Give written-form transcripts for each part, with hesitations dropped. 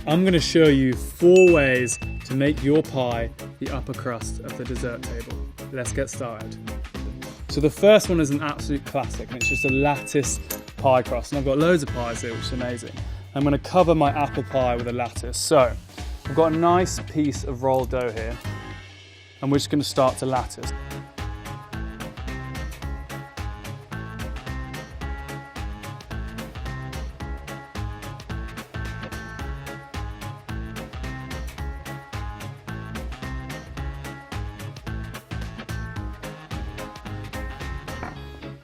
I'm going to show you 4 ways to make your pie the upper crust of the dessert table. Let's get started. So the first one is an absolute classic, and it's just a lattice pie crust. And I've got loads of pies here, which is amazing. I'm going to cover my apple pie with a lattice. So I've got a nice piece of rolled dough here, and we're just going to start to lattice.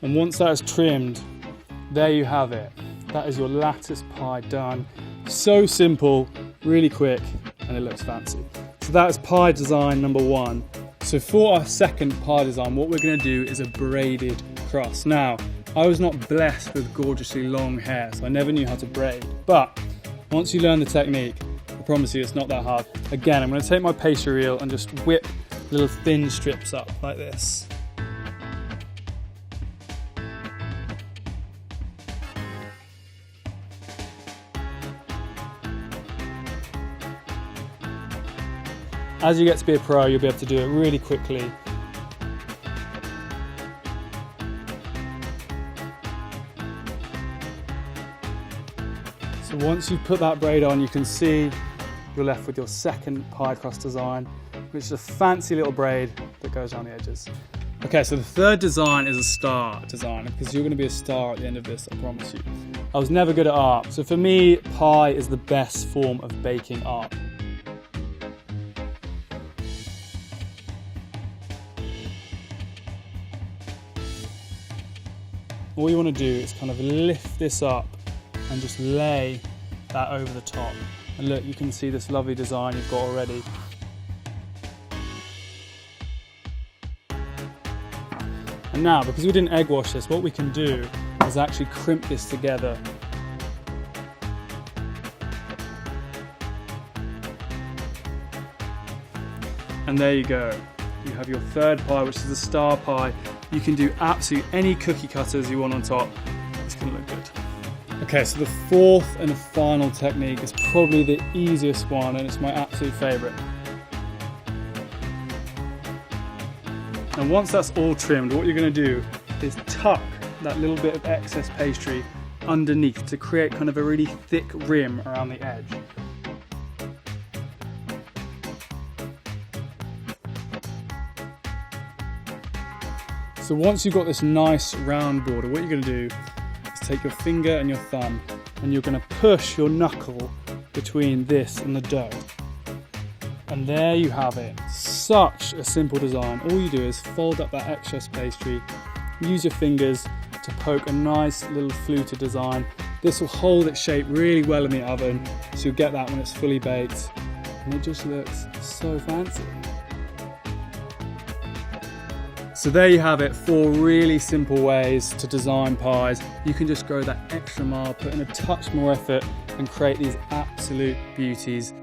And once that is trimmed, there you have it. That is your lattice pie done. So simple, really quick, and it looks fancy. So that is pie design number 1. So for our second pie design, what we're going to do is a braided crust. Now, I was not blessed with gorgeously long hair, so I never knew how to braid. But once you learn the technique, I promise you it's not that hard. Again, I'm going to take my pastry reel and just whip little thin strips up like this. As you get to be a pro, you'll be able to do it really quickly. So once you've put that braid on, you can see you're left with your second pie crust design, which is a fancy little braid that goes around the edges. Okay, so the third design is a star design, because you're going to be a star at the end of this, I promise you. I was never good at art, so for me, pie is the best form of baking art. All you want to do is kind of lift this up and just lay that over the top. And look, you can see this lovely design you've got already. And now, because we didn't egg wash this, what we can do is actually crimp this together. And there you go. You have your third pie, which is a star pie. You can do absolutely any cookie cutters you want on top. It's going to look good. Okay, so the fourth and final technique is probably the easiest one, and it's my absolute favourite. And once that's all trimmed, what you're going to do is tuck that little bit of excess pastry underneath to create kind of a really thick rim around the edge. So once you've got this nice round border, what you're going to do is take your finger and your thumb, and you're going to push your knuckle between this and the dough. And there you have it. Such a simple design. All you do is fold up that excess pastry, use your fingers to poke a nice little fluted design. This will hold its shape really well in the oven, so you'll get that when it's fully baked. And it just looks so fancy. So there you have it, 4 really simple ways to design pies. You can just go that extra mile, put in a touch more effort, and create these absolute beauties.